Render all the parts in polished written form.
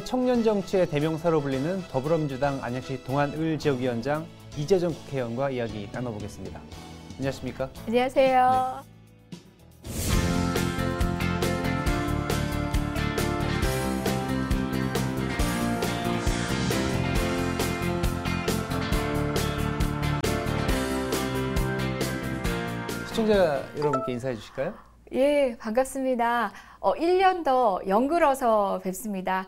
청년 정치의 대명사로 불리는 더불어민주당 안양시 동안을 지역위원장 이재정 국회의원과 이야기 나눠보겠습니다. 안녕하십니까? 안녕하세요. 네. 시청자 여러분께 인사해 주실까요? 예, 반갑습니다. 1년 더 연글어서 뵙습니다.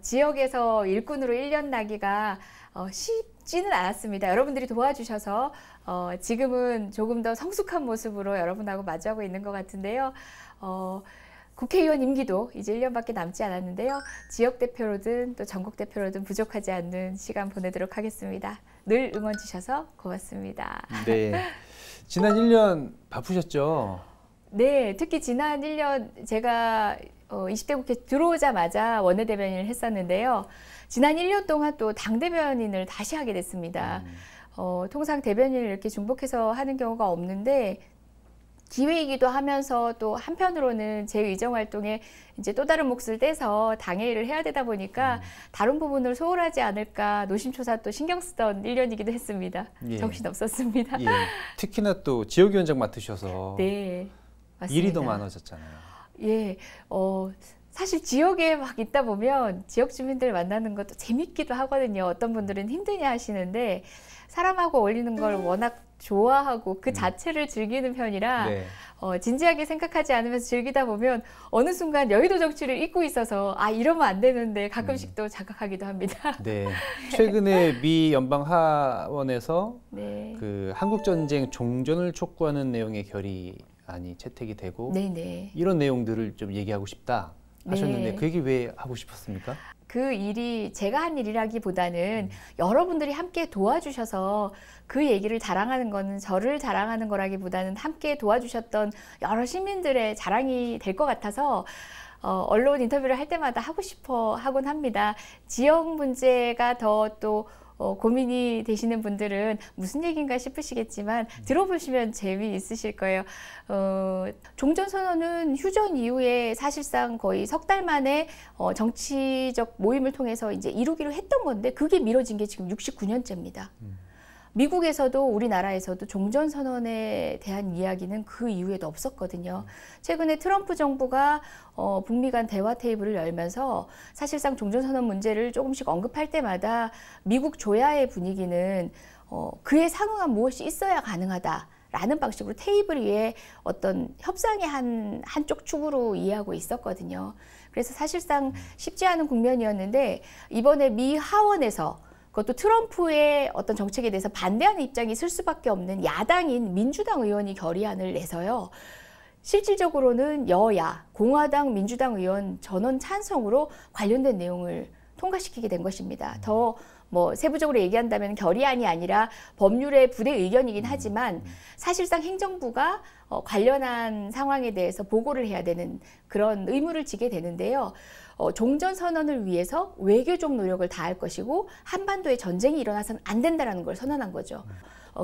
지역에서 일꾼으로 1년 나기가 쉽지는 않았습니다. 여러분들이 도와주셔서 지금은 조금 더 성숙한 모습으로 여러분하고 마주하고 있는 것 같은데요. 국회의원 임기도 이제 1년밖에 남지 않았는데요. 지역 대표로든 또 전국 대표로든 부족하지 않는 시간 보내도록 하겠습니다. 늘 응원 주셔서 고맙습니다. 네. 지난 1년 바쁘셨죠? 네, 특히 지난 1년 제가 20대 국회 들어오자마자 원내대변인을 했었는데요. 지난 1년 동안 또 당대변인을 다시 하게 됐습니다. 통상 대변인을 이렇게 중복해서 하는 경우가 없는데 기회이기도 하면서 또 한편으로는 제 의정 활동에 이제 또 다른 몫을 떼서 당의 일을 해야 되다 보니까 다른 부분을 소홀하지 않을까 노심초사 또 신경 쓰던 1년이기도 했습니다. 예. 정신없었습니다. 예. 특히나 또 지역위원장 맡으셔서 네, 맞습니다. 일이 더 많아졌잖아요. 예, 사실 지역에 막 있다 보면 지역 주민들 만나는 것도 재밌기도 하거든요. 어떤 분들은 힘드냐 하시는데 사람하고 어울리는 걸 워낙 좋아하고 그 자체를 즐기는 편이라 네. 진지하게 생각하지 않으면서 즐기다 보면 어느 순간 여의도 정치를 잊고 있어서 이러면 안 되는데 가끔씩 또 자각하기도 합니다. 네. 최근에 미 연방 하원에서 네. 그 한국 전쟁 종전을 촉구하는 내용의 결의안이 채택이 되고 네네. 이런 내용들을 좀 얘기하고 싶다 하셨는데 네. 그 얘기 왜 하고 싶었습니까? 그 일이 제가 한 일이라기보다는 여러분들이 함께 도와주셔서 그 얘기를 자랑하는 거는 저를 자랑하는 거라기보다는 함께 도와주셨던 여러 시민들의 자랑이 될 것 같아서 언론 인터뷰를 할 때마다 하고 싶어 하곤 합니다. 지역 문제가 더 또 고민이 되시는 분들은 무슨 얘기인가 싶으시겠지만 들어보시면 재미있으실 거예요. 종전선언은 휴전 이후에 사실상 거의 석 달 만에 정치적 모임을 통해서 이제 이루기로 했던 건데 그게 미뤄진 게 지금 69년째입니다. 미국에서도 우리나라에서도 종전선언에 대한 이야기는 그 이후에도 없었거든요. 최근에 트럼프 정부가 북미 간 대화 테이블을 열면서 사실상 종전선언 문제를 조금씩 언급할 때마다 미국 조야의 분위기는 그에 상응한 무엇이 있어야 가능하다. 라는 방식으로 테이블 위에 어떤 협상의 한쪽 축으로 이해하고 있었거든요. 그래서 사실상 쉽지 않은 국면이었는데 이번에 미 하원에서 그것도 트럼프의 어떤 정책에 대해서 반대하는 입장이 있을 수밖에 없는 야당인 민주당 의원이 결의안을 내서요. 실질적으로는 여야, 공화당, 민주당 의원 전원 찬성으로 관련된 내용을 통과시키게 된 것입니다. 더 세부적으로 얘기한다면 결의안이 아니라 법률의 부대 의견이긴 하지만 사실상 행정부가 관련한 상황에 대해서 보고를 해야 되는 그런 의무를 지게 되는데요. 종전선언을 위해서 외교적 노력을 다할 것이고 한반도에 전쟁이 일어나서는 안 된다는 걸 선언한 거죠.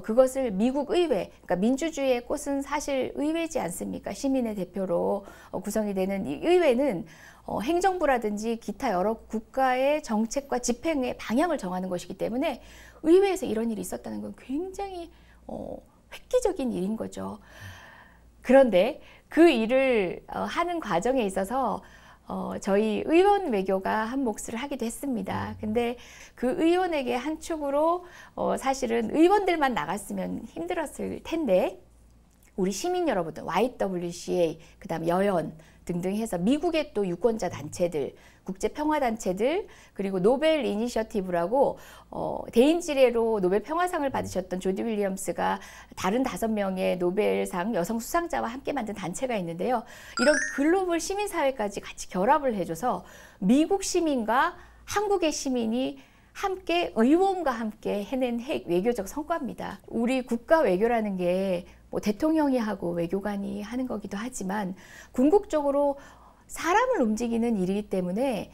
그것을 미국 의회, 그러니까 민주주의의 꽃은 사실 의회지 않습니까? 시민의 대표로 구성이 되는 이 의회는 행정부라든지 기타 여러 국가의 정책과 집행의 방향을 정하는 것이기 때문에 의회에서 이런 일이 있었다는 건 굉장히 획기적인 일인 거죠. 그런데 그 일을 하는 과정에 있어서 저희 의원 외교가 한 몫을 하기도 했습니다. 근데 그 의원에게 한 축으로 사실은 의원들만 나갔으면 힘들었을 텐데 우리 시민 여러분들, YWCA, 그다음 여연 등등 해서 미국의 또 유권자 단체들, 국제평화단체들, 그리고 노벨 이니셔티브라고 대인지례로 노벨 평화상을 받으셨던 조디 윌리엄스가 다른 5명의 노벨상 여성 수상자와 함께 만든 단체가 있는데요. 이런 글로벌 시민사회까지 같이 결합을 해줘서 미국 시민과 한국의 시민이 함께 의원과 함께 해낸 외교적 성과입니다. 우리 국가 외교라는 게 대통령이 하고 외교관이 하는 거기도 하지만 궁극적으로 사람을 움직이는 일이기 때문에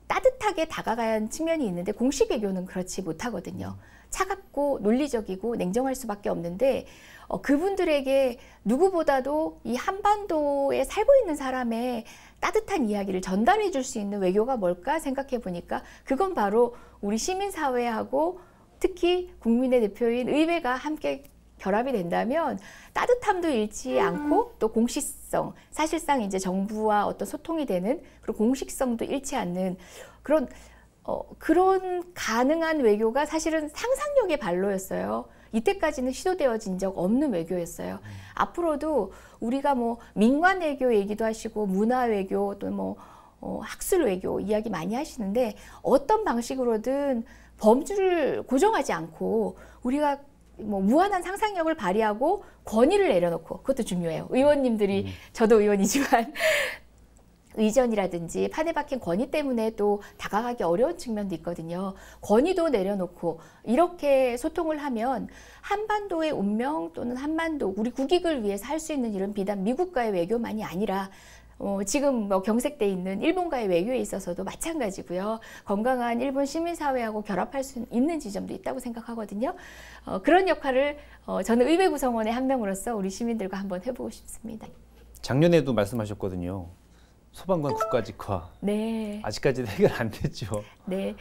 따뜻하게 다가가야 하는 측면이 있는데 공식 외교는 그렇지 못하거든요. 차갑고 논리적이고 냉정할 수밖에 없는데 그분들에게 누구보다도 이 한반도에 살고 있는 사람의 따뜻한 이야기를 전달해 줄 수 있는 외교가 뭘까 생각해 보니까 그건 바로 우리 시민사회하고 특히 국민의 대표인 의회가 함께 결합이 된다면 따뜻함도 잃지 않고 또 공식성, 사실상 이제 정부와 어떤 소통이 되는 그리고 공식성도 잃지 않는 그런 가능한 외교가 사실은 상상력의 발로였어요. 이때까지는 시도되어진 적 없는 외교였어요. 앞으로도 우리가 뭐 민관 외교 얘기도 하시고 문화 외교 또 뭐 학술 외교 이야기 많이 하시는데 어떤 방식으로든 범주를 고정하지 않고 우리가 뭐 무한한 상상력을 발휘하고 권위를 내려놓고 그것도 중요해요. 의원님들이 저도 의원이지만 의전이라든지 판에 박힌 권위 때문에 또 다가가기 어려운 측면도 있거든요. 권위도 내려놓고 이렇게 소통을 하면 한반도의 운명 또는 한반도 우리 국익을 위해서 할 수 있는 일은 비단 미국과의 외교만이 아니라 지금 뭐 경색돼 있는 일본과의 외교에 있어서도 마찬가지고요. 건강한 일본 시민사회하고 결합할 수 있는 지점도 있다고 생각하거든요. 그런 역할을 저는 의회 구성원의 한 명으로서 우리 시민들과 한번 해보고 싶습니다. 작년에도 말씀하셨거든요. 소방관 국가직화. 네. 아직까지도 해결 안 됐죠. 네.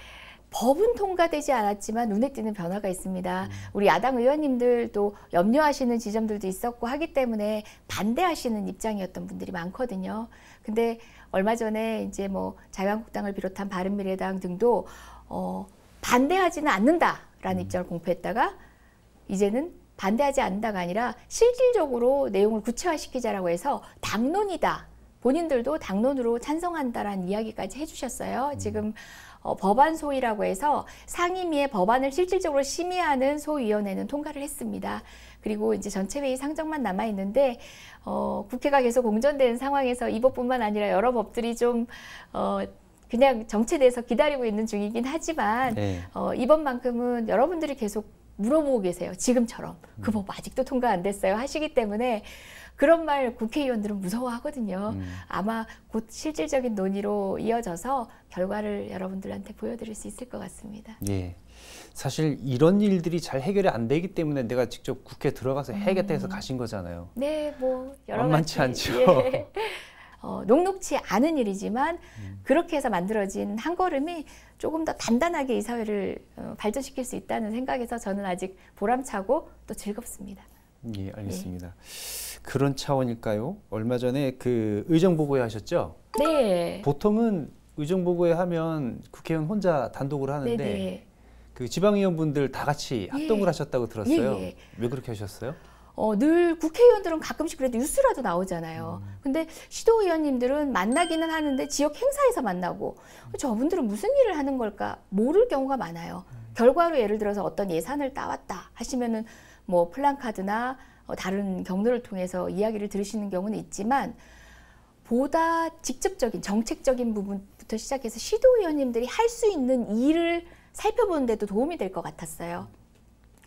법은 통과되지 않았지만 눈에 띄는 변화가 있습니다. 우리 야당 의원님들도 염려하시는 지점들도 있었고 하기 때문에 반대하시는 입장이었던 분들이 많거든요. 근데 얼마 전에 이제 뭐 자유한국당을 비롯한 바른미래당 등도 반대하지는 않는다라는 입장을 공표했다가 이제는 반대하지 않는다가 아니라 실질적으로 내용을 구체화시키자라고 해서 당론이다. 본인들도 당론으로 찬성한다라는 이야기까지 해주셨어요. 지금 법안 소위라고 해서 상임위의 법안을 실질적으로 심의하는 소위원회는 통과를 했습니다. 그리고 이제 전체 회의 상정만 남아 있는데 국회가 계속 공전되는 상황에서 이 법뿐만 아니라 여러 법들이 좀 그냥 정체돼서 기다리고 있는 중이긴 하지만 네. 이번만큼은 여러분들이 계속 물어보고 계세요. 지금처럼 그 법 아직도 통과 안 됐어요 하시기 때문에 그런 말 국회의원들은 무서워하거든요. 아마 곧 실질적인 논의로 이어져서 결과를 여러분들한테 보여드릴 수 있을 것 같습니다. 예. 사실 이런 일들이 잘 해결이 안 되기 때문에 내가 직접 국회에 들어가서 해야겠다 해서 가신 거잖아요. 네, 뭐 여러 만만치 가지, 않죠. 예. 녹록치 않은 일이지만 그렇게 해서 만들어진 한 걸음이 조금 더 단단하게 이 사회를 발전시킬 수 있다는 생각에서 저는 아직 보람차고 또 즐겁습니다. 예, 알겠습니다. 그런 차원일까요? 얼마 전에 그 의정보고회 하셨죠? 네. 보통은 의정보고회 하면 국회의원 혼자 단독으로 하는데 네네. 그 지방의원분들 다 같이 합동을 하셨다고 들었어요. 예. 왜 그렇게 하셨어요? 늘 국회의원들은 가끔씩 그래도 뉴스라도 나오잖아요. 근데 시도의원님들은 만나기는 하는데 지역 행사에서 만나고 저분들은 무슨 일을 하는 걸까 모를 경우가 많아요. 결과로 예를 들어서 어떤 예산을 따왔다 하시면은 뭐 플랜카드나 다른 경로를 통해서 이야기를 들으시는 경우는 있지만 보다 직접적인 정책적인 부분부터 시작해서 시도의원님들이 할 수 있는 일을 살펴보는 데도 도움이 될 것 같았어요.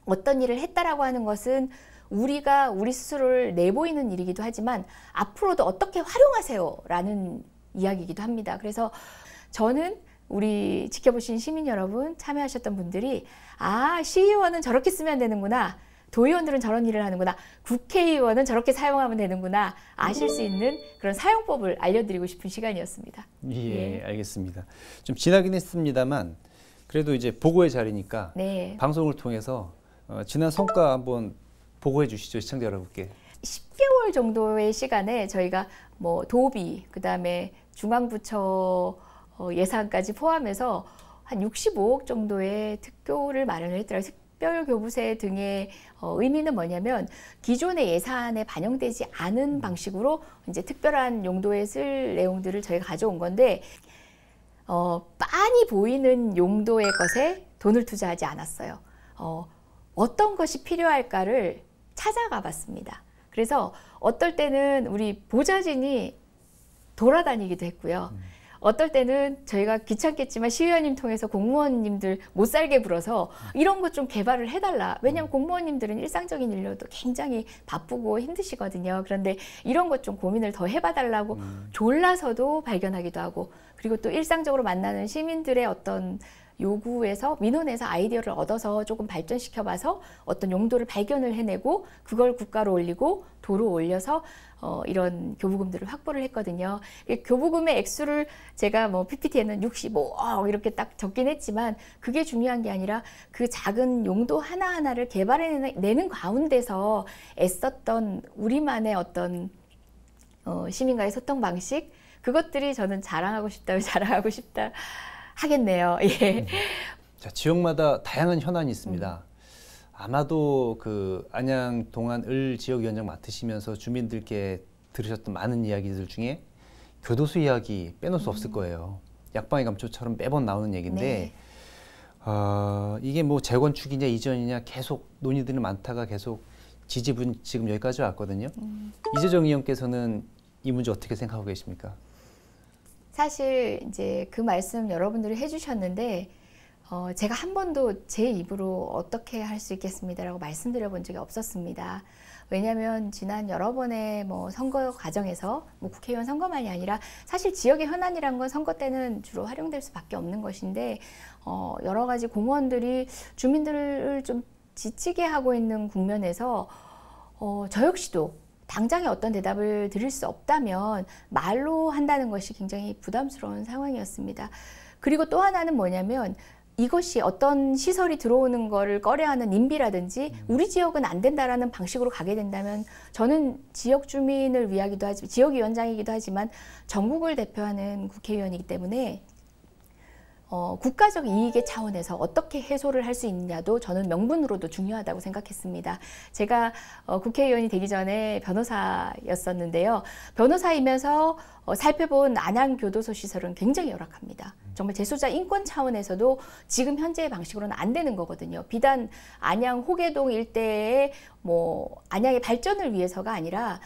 어떤 일을 했다라고 하는 것은 우리가 우리 스스로를 내보이는 일이기도 하지만 앞으로도 어떻게 활용하세요라는 이야기이기도 합니다. 그래서 저는 우리 지켜보신 시민 여러분, 참여하셨던 분들이 시의원은 저렇게 쓰면 되는구나. 도의원들은 저런 일을 하는구나. 국회의원은 저렇게 사용하면 되는구나. 아실 수 있는 그런 사용법을 알려드리고 싶은 시간이었습니다. 예, 알겠습니다. 좀 지나긴 했습니다만 그래도 이제 보고의 자리니까 네. 방송을 통해서 지난 성과 한번 보고해 주시죠, 시청자 여러분께. 10개월 정도의 시간에 저희가 뭐 도비, 그다음에 중앙부처 예산까지 포함해서 한 65억 정도의 특교를 마련을 했더라고요. 특별교부세 등의 의미는 뭐냐면 기존의 예산에 반영되지 않은 방식으로 이제 특별한 용도에 쓸 내용들을 저희가 가져온 건데 빤히 보이는 용도의 것에 돈을 투자하지 않았어요. 어떤 것이 필요할까를 찾아가 봤습니다. 그래서 어떨 때는 우리 보좌진이 돌아다니기도 했고요. 어떨 때는 저희가 귀찮겠지만 시의원님 통해서 공무원님들 못 살게 불어서 이런 것 좀 개발을 해달라. 왜냐하면 공무원님들은 일상적인 일로도 굉장히 바쁘고 힘드시거든요. 그런데 이런 것 좀 고민을 더 해봐달라고 졸라서도 발견하기도 하고 그리고 또 일상적으로 만나는 시민들의 어떤 요구에서 민원에서 아이디어를 얻어서 조금 발전시켜봐서 어떤 용도를 발견을 해내고 그걸 국가로 올리고 도로 올려서 이런 교부금들을 확보를 했거든요. 교부금의 액수를 제가 뭐 PPT에는 65억 이렇게 딱 적긴 했지만 그게 중요한 게 아니라 그 작은 용도 하나하나를 개발해내는 가운데서 애썼던 우리만의 어떤 시민과의 소통 방식, 그것들이 저는 자랑하고 싶다 하겠네요. 예. 자, 지역마다 다양한 현안이 있습니다. 아마도 그 안양 동안 을 지역위원장 맡으시면서 주민들께 들으셨던 많은 이야기들 중에 교도소 이야기 빼놓을 수 없을 거예요. 약방의 감초처럼 매번 나오는 얘기인데 이게 뭐 재건축이냐 이전이냐 계속 논의들이 많다가 계속 지지분 지금 여기까지 왔거든요. 이재정 의원께서는 이 문제 어떻게 생각하고 계십니까? 사실 이제 그 말씀 여러분들이 해주셨는데 제가 한 번도 제 입으로 어떻게 할 수 있겠습니다라고 말씀드려 본 적이 없었습니다. 왜냐하면 지난 여러 번의 뭐 선거 과정에서 뭐 국회의원 선거만이 아니라 사실 지역의 현안이란 건 선거 때는 주로 활용될 수밖에 없는 것인데 여러 가지 공무원들이 주민들을 좀 지치게 하고 있는 국면에서 저 역시도 당장에 어떤 대답을 드릴 수 없다면 말로 한다는 것이 굉장히 부담스러운 상황이었습니다. 그리고 또 하나는 뭐냐면 이것이 어떤 시설이 들어오는 거를 꺼려하는 인비라든지 우리 지역은 안 된다라는 방식으로 가게 된다면 저는 지역 주민을 위하기도 하지만 지역위원장이기도 하지만 전국을 대표하는 국회의원이기 때문에 국가적 이익의 차원에서 어떻게 해소를 할 수 있느냐도 저는 명분으로도 중요하다고 생각했습니다. 제가 국회의원이 되기 전에 변호사였었는데요. 변호사이면서 살펴본 안양교도소 시설은 굉장히 열악합니다. 정말 재소자 인권 차원에서도 지금 현재의 방식으로는 안 되는 거거든요. 비단 안양 호계동 일대의 뭐 안양의 발전을 위해서가 아니라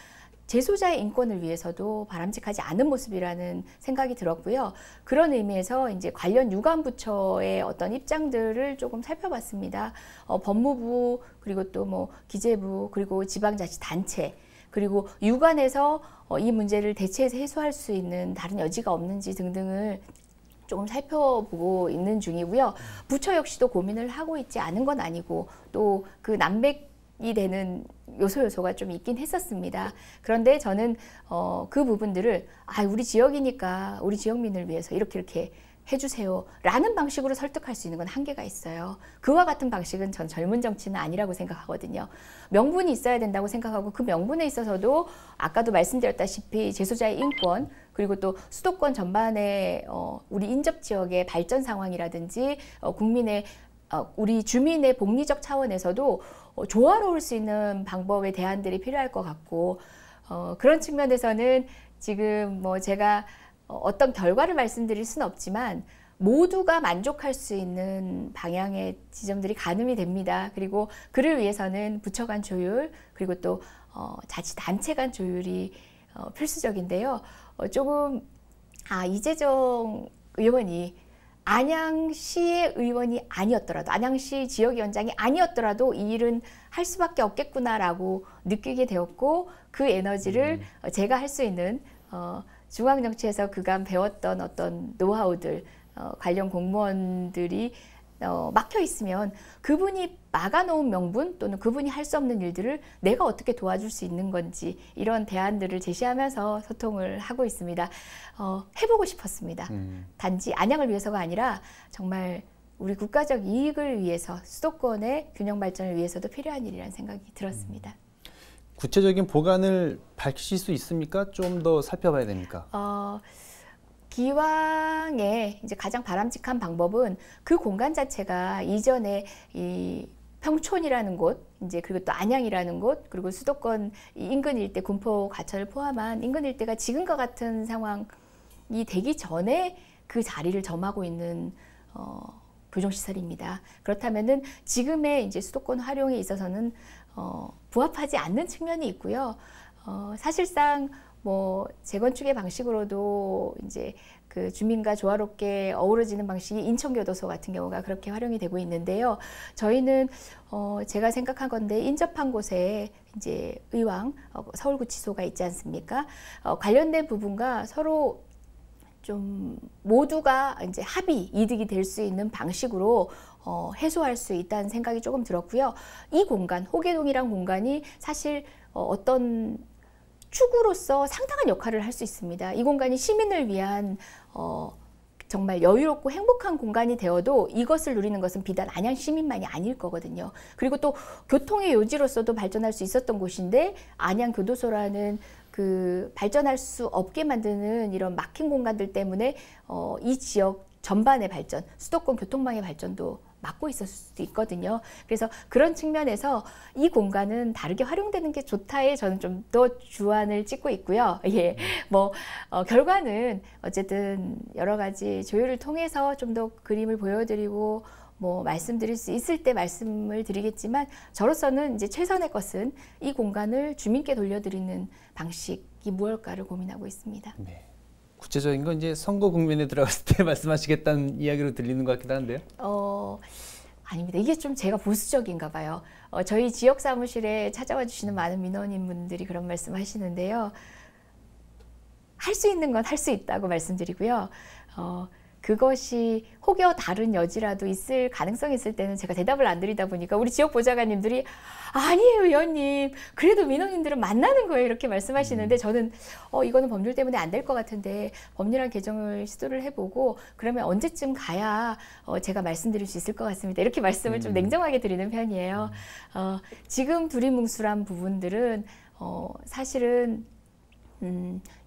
재소자의 인권을 위해서도 바람직하지 않은 모습이라는 생각이 들었고요. 그런 의미에서 이제 관련 유관부처의 어떤 입장들을 조금 살펴봤습니다. 법무부 그리고 또 뭐 기재부 그리고 지방자치단체 그리고 유관에서 이 문제를 대체해서 해소할 수 있는 다른 여지가 없는지 등등을 조금 살펴보고 있는 중이고요. 부처 역시도 고민을 하고 있지 않은 건 아니고 또 그 난백이 되는 요소가 좀 있긴 했었습니다. 그런데 저는 그 부분들을 우리 지역이니까 우리 지역민을 위해서 이렇게 해주세요 라는 방식으로 설득할 수 있는 건 한계가 있어요. 그와 같은 방식은 전 젊은 정치는 아니라고 생각하거든요. 명분이 있어야 된다고 생각하고 그 명분에 있어서도 아까도 말씀드렸다시피 재소자의 인권 그리고 또 수도권 전반의 우리 인접지역의 발전 상황이라든지 국민의 우리 주민의 복리적 차원에서도 조화로울 수 있는 방법의 대안들이 필요할 것 같고 그런 측면에서는 지금 뭐 제가 어떤 결과를 말씀드릴 수는 없지만 모두가 만족할 수 있는 방향의 지점들이 가늠이 됩니다. 그리고 그를 위해서는 부처 간 조율 그리고 또 자치단체 간 조율이 필수적인데요. 조금 이재정 의원이 안양시의 의원이 아니었더라도 안양시 지역위원장이 아니었더라도 이 일은 할 수밖에 없겠구나라고 느끼게 되었고 그 에너지를 제가 할 수 있는 중앙정치에서 그간 배웠던 어떤 노하우들 관련 공무원들이 막혀 있으면 그분이 막아놓은 명분 또는 그분이 할 수 없는 일들을 내가 어떻게 도와줄 수 있는 건지 이런 대안들을 제시하면서 소통을 하고 있습니다. 해보고 싶었습니다. 단지 안양을 위해서가 아니라 정말 우리 국가적 이익을 위해서 수도권의 균형 발전을 위해서도 필요한 일이라는 생각이 들었습니다. 구체적인 보관을 밝히실 수 있습니까? 좀 더 살펴봐야 됩니까? 기왕에 이제 가장 바람직한 방법은 그 공간 자체가 이전에 이 평촌이라는 곳, 이제 그리고 또 안양이라는 곳, 그리고 수도권 인근 일대 군포 과천을 포함한 인근 일대가 지금과 같은 상황이 되기 전에 그 자리를 점하고 있는 교정시설입니다. 그렇다면은 지금의 이제 수도권 활용에 있어서는 부합하지 않는 측면이 있고요. 사실상 뭐 재건축의 방식으로도 이제 그 주민과 조화롭게 어우러지는 방식이 인천교도소 같은 경우가 그렇게 활용이 되고 있는데요. 저희는 제가 생각한 건데 인접한 곳에 이제 의왕 서울구치소가 있지 않습니까? 관련된 부분과 서로 좀 모두가 이제 합의, 이득이 될 수 있는 방식으로 해소할 수 있다는 생각이 조금 들었고요. 이 공간, 호계동이란 공간이 사실 어떤 축으로서 상당한 역할을 할 수 있습니다. 이 공간이 시민을 위한 정말 여유롭고 행복한 공간이 되어도 이것을 누리는 것은 비단 안양 시민만이 아닐 거거든요. 그리고 또 교통의 요지로서도 발전할 수 있었던 곳인데 안양 교도소라는 그 발전할 수 없게 만드는 이런 막힌 공간들 때문에 이 지역 전반의 발전, 수도권 교통망의 발전도 막고 있을 수도 있거든요. 그래서 그런 측면에서 이 공간은 다르게 활용되는 게 좋다에 저는 좀 더 주안을 찍고 있고요. 예, 뭐 결과는 어쨌든 여러 가지 조율을 통해서 좀 더 그림을 보여드리고 뭐 말씀드릴 수 있을 때 말씀을 드리겠지만 저로서는 이제 최선의 것은 이 공간을 주민께 돌려드리는 방식이 무엇일까를 고민하고 있습니다. 네. 구체적인 건 이제 선거 국면에 들어갔을 때 말씀하시겠다는 이야기로 들리는 것 같기도 한데요. 아닙니다. 이게 좀 제가 보수적인가 봐요. 저희 지역 사무실에 찾아와 주시는 많은 민원인분들이 그런 말씀 하시는데요. 할 수 있는 건 할 수 있다고 말씀드리고요. 그것이 혹여 다른 여지라도 있을 가능성이 있을 때는 제가 대답을 안 드리다 보니까 우리 지역 보좌관님들이 아니에요 의원님 그래도 민원인들은 만나는 거예요 이렇게 말씀하시는데 저는 이거는 법률 때문에 안 될 것 같은데 법률안 개정을 시도를 해보고 그러면 언제쯤 가야 제가 말씀드릴 수 있을 것 같습니다 이렇게 말씀을 좀 냉정하게 드리는 편이에요. 지금 두리뭉술한 부분들은 사실은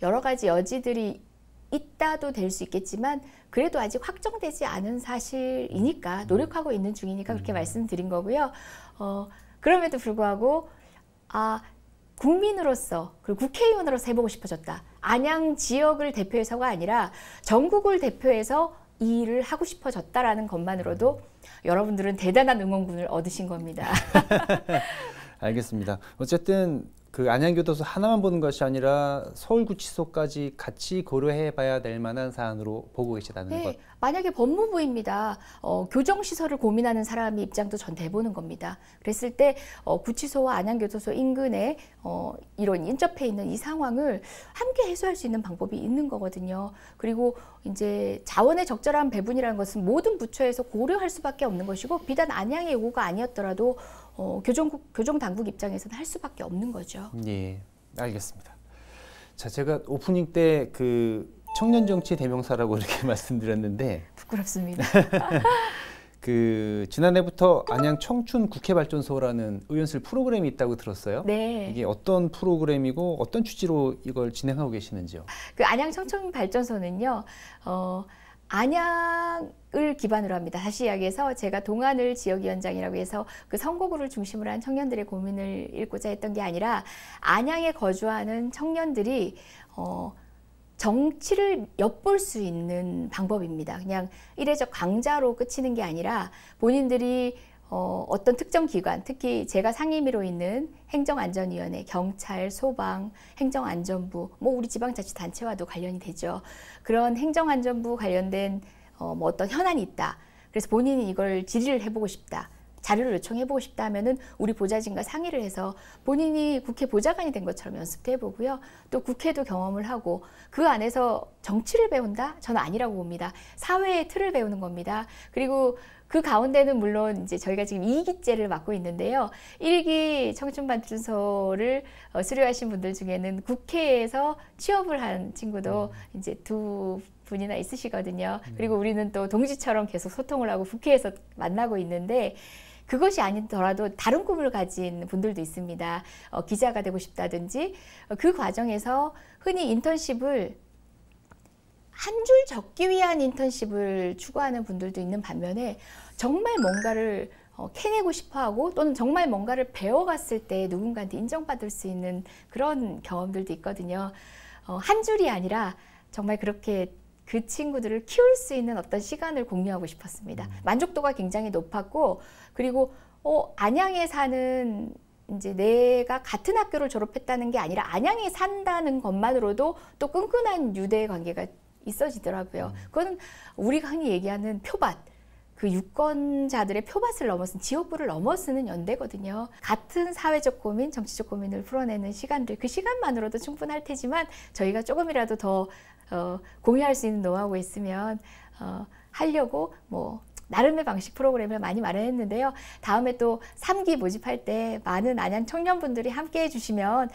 여러 가지 여지들이 있다도 될 수 있겠지만 그래도 아직 확정되지 않은 사실이니까 노력하고 있는 중이니까 그렇게 말씀드린 거고요. 그럼에도 불구하고 국민으로서 그리고 국회의원으로서 해보고 싶어졌다. 안양 지역을 대표해서가 아니라 전국을 대표해서 이 일을 하고 싶어졌다라는 것만으로도 여러분들은 대단한 응원군을 얻으신 겁니다. 알겠습니다. 어쨌든 그 안양교도소 하나만 보는 것이 아니라 서울구치소까지 같이 고려해봐야 될 만한 사안으로 보고 계시다는 것. 만약에 법무부입니다. 교정시설을 고민하는 사람의 입장도 전 대보는 겁니다. 그랬을 때 구치소와 안양교도소 인근에 이런 인접해 있는 이 상황을 함께 해소할 수 있는 방법이 있는 거거든요. 그리고 이제 자원의 적절한 배분이라는 것은 모든 부처에서 고려할 수밖에 없는 것이고 비단 안양의 요구가 아니었더라도 교정당국 입장에서는 할 수밖에 없는 거죠. 예, 알겠습니다. 자, 제가 오프닝 때 그 청년정치 대명사라고 이렇게 말씀드렸는데 부끄럽습니다. 그 지난해부터 안양 청춘 국회발전소라는 의원실 프로그램이 있다고 들었어요. 네. 이게 어떤 프로그램이고 어떤 취지로 이걸 진행하고 계시는지요? 그 안양 청춘발전소는요. 안양을 기반으로 합니다. 다시 이야기해서 제가 동안을 지역위원장이라고 해서 그 선거구를 중심으로 한 청년들의 고민을 읽고자 했던 게 아니라 안양에 거주하는 청년들이 정치를 엿볼 수 있는 방법입니다. 그냥 이례적 강좌로 끝이는 게 아니라 본인들이 어떤 특정 기관, 특히 제가 상임위로 있는 행정안전위원회, 경찰, 소방, 행정안전부, 뭐 우리 지방자치단체와도 관련이 되죠. 그런 행정안전부 관련된 뭐 어떤 현안이 있다. 그래서 본인이 이걸 질의를 해보고 싶다. 자료를 요청해보고 싶다 하면은 우리 보좌진과 상의를 해서 본인이 국회 보좌관이 된 것처럼 연습도 해보고요. 또 국회도 경험을 하고 그 안에서 정치를 배운다? 저는 아니라고 봅니다. 사회의 틀을 배우는 겁니다. 그리고 그 가운데는 물론 이제 저희가 지금 2기째를 맡고 있는데요. 1기 청춘발전소를 수료하신 분들 중에는 국회에서 취업을 한 친구도 이제 2분이나 있으시거든요. 그리고 우리는 또 동지처럼 계속 소통을 하고 국회에서 만나고 있는데 그것이 아니더라도 다른 꿈을 가진 분들도 있습니다. 기자가 되고 싶다든지 그 과정에서 흔히 인턴십을 한 줄 적기 위한 인턴십을 추구하는 분들도 있는 반면에 정말 뭔가를 캐내고 싶어하고 또는 정말 뭔가를 배워갔을 때 누군가한테 인정받을 수 있는 그런 경험들도 있거든요. 한 줄이 아니라 정말 그렇게 그 친구들을 키울 수 있는 어떤 시간을 공유하고 싶었습니다. 만족도가 굉장히 높았고 그리고 안양에 사는 이제 내가 같은 학교를 졸업했다는 게 아니라 안양에 산다는 것만으로도 또 끈끈한 유대 관계가 있어지더라고요. 그건 우리가 흔히 얘기하는 표밭, 그 유권자들의 표밭을 넘어선 지역구를 넘어서는 연대거든요. 같은 사회적 고민, 정치적 고민을 풀어내는 시간들, 그 시간만으로도 충분할 테지만 저희가 조금이라도 더 공유할 수 있는 노하우가 있으면 하려고 뭐 나름의 방식 프로그램을 많이 마련했는데요. 다음에 또 3기 모집할 때 많은 안양 청년분들이 함께 해주시면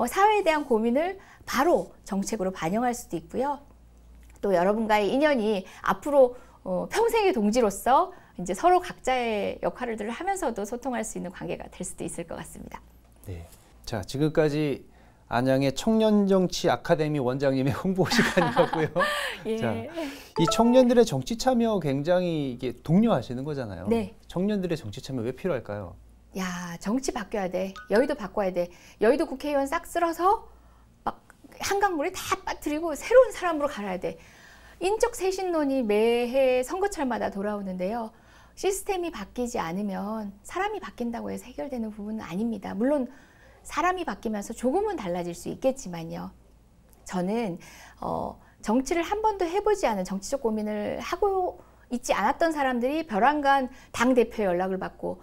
사회에 대한 고민을 바로 정책으로 반영할 수도 있고요. 또 여러분과의 인연이 앞으로 평생의 동지로서 이제 서로 각자의 역할을 하면서도 소통할 수 있는 관계가 될 수도 있을 것 같습니다. 네. 자, 지금까지 안양의 청년정치 아카데미 원장님의 홍보 시간이었고요. 예. 자, 이 청년들의 정치 참여 굉장히 이게 독려하시는 거잖아요. 네. 청년들의 정치 참여 왜 필요할까요? 야, 정치 바뀌어야 돼. 여의도 바꿔야 돼. 여의도 국회의원 싹 쓸어서 막 한강물에 다 빠뜨리고 새로운 사람으로 갈아야 돼. 인적 쇄신론이 매해 선거철마다 돌아오는데요. 시스템이 바뀌지 않으면 사람이 바뀐다고 해서 해결되는 부분은 아닙니다. 물론 사람이 바뀌면서 조금은 달라질 수 있겠지만요. 저는 정치를 한 번도 해보지 않은 정치적 고민을 하고 있지 않았던 사람들이 벼랑간 당대표의 연락을 받고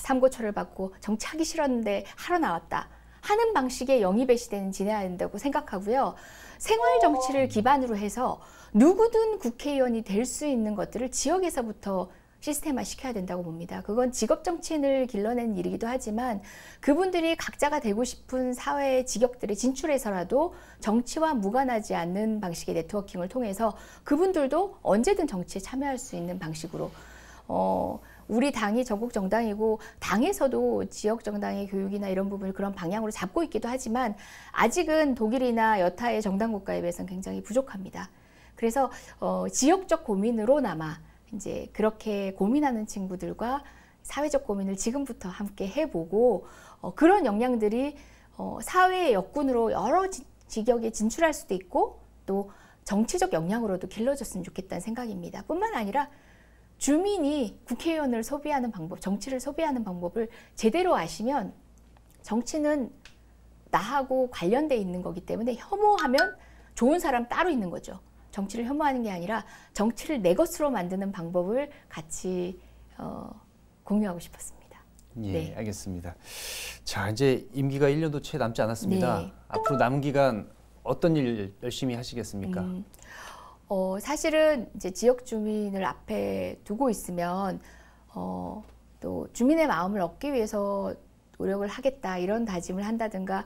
삼고초를 받고 정치하기 싫었는데 하러 나왔다 하는 방식의 영입의 시대는 지나야 된다고 생각하고요. 생활 정치를 기반으로 해서 누구든 국회의원이 될 수 있는 것들을 지역에서부터 시스템화 시켜야 된다고 봅니다. 그건 직업 정치인을 길러내는 일이기도 하지만 그분들이 각자가 되고 싶은 사회의 직역들에 진출해서라도 정치와 무관하지 않는 방식의 네트워킹을 통해서 그분들도 언제든 정치에 참여할 수 있는 방식으로 우리 당이 전국 정당이고 당에서도 지역 정당의 교육이나 이런 부분을 그런 방향으로 잡고 있기도 하지만 아직은 독일이나 여타의 정당 국가에 비해서는 굉장히 부족합니다. 그래서 지역적 고민으로나마 이제 그렇게 고민하는 친구들과 사회적 고민을 지금부터 함께 해보고 그런 역량들이 사회의 역군으로 여러 직역에 진출할 수도 있고 또 정치적 역량으로도 길러졌으면 좋겠다는 생각입니다. 뿐만 아니라 주민이 국회의원을 소비하는 방법, 정치를 소비하는 방법을 제대로 아시면 정치는 나하고 관련돼 있는 거기 때문에 혐오하면 좋은 사람 따로 있는 거죠. 정치를 혐오하는 게 아니라 정치를 내 것으로 만드는 방법을 같이 공유하고 싶었습니다. 예, 네. 알겠습니다. 자, 이제 임기가 1년도 채 남지 않았습니다. 네. 앞으로 남은 기간 어떤 일 열심히 하시겠습니까? 사실은 이제 지역 주민을 앞에 두고 있으면 또 주민의 마음을 얻기 위해서 노력을 하겠다 이런 다짐을 한다든가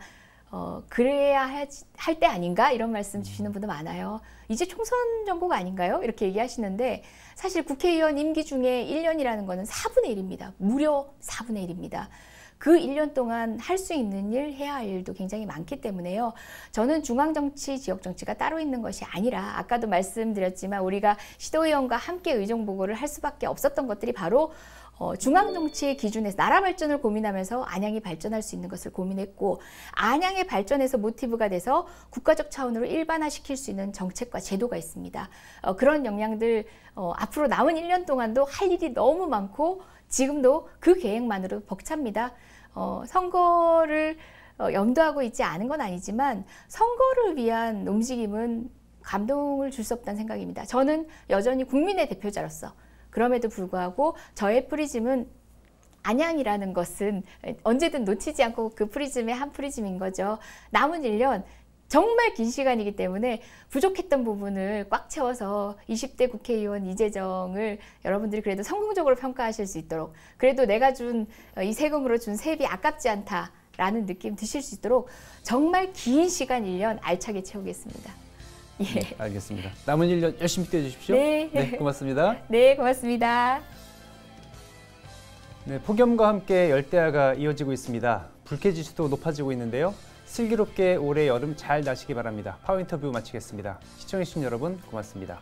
그래야 할 때 아닌가 이런 말씀 주시는 분도 많아요. 이제 총선 정국 아닌가요? 이렇게 얘기하시는데 사실 국회의원 임기 중에 1년이라는 거는 4분의 1입니다. 무려 4분의 1입니다. 그 1년 동안 할 수 있는 일, 해야 할 일도 굉장히 많기 때문에요. 저는 중앙정치, 지역정치가 따로 있는 것이 아니라 아까도 말씀드렸지만 우리가 시도의원과 함께 의정보고를 할 수밖에 없었던 것들이 바로 중앙정치의 기준에서 나라 발전을 고민하면서 안양이 발전할 수 있는 것을 고민했고 안양의 발전에서 모티브가 돼서 국가적 차원으로 일반화시킬 수 있는 정책과 제도가 있습니다. 그런 역량들 앞으로 남은 1년 동안도 할 일이 너무 많고 지금도 그 계획만으로도 벅찹니다. 선거를 염두하고 있지 않은 건 아니지만 선거를 위한 움직임은 감동을 줄 수 없다는 생각입니다. 저는 여전히 국민의 대표자로서 그럼에도 불구하고 저의 프리즘은 안양이라는 것은 언제든 놓치지 않고 그 프리즘의 한 프리즘인 거죠. 남은 1년 정말 긴 시간이기 때문에 부족했던 부분을 꽉 채워서 20대 국회의원 이재정을 여러분들이 그래도 성공적으로 평가하실 수 있도록 그래도 내가 준 이 세금으로 준 세비 아깝지 않다라는 느낌 드실 수 있도록 정말 긴 시간 1년 알차게 채우겠습니다. 예. 네, 알겠습니다. 남은 1년 열심히 뛰어주십시오. 네. 네, 고맙습니다. 네, 고맙습니다. 네, 폭염과 함께 열대야가 이어지고 있습니다. 불쾌지수도 높아지고 있는데요. 슬기롭게 올해 여름 잘 나시기 바랍니다. 파워 인터뷰 마치겠습니다. 시청해주신 여러분 고맙습니다.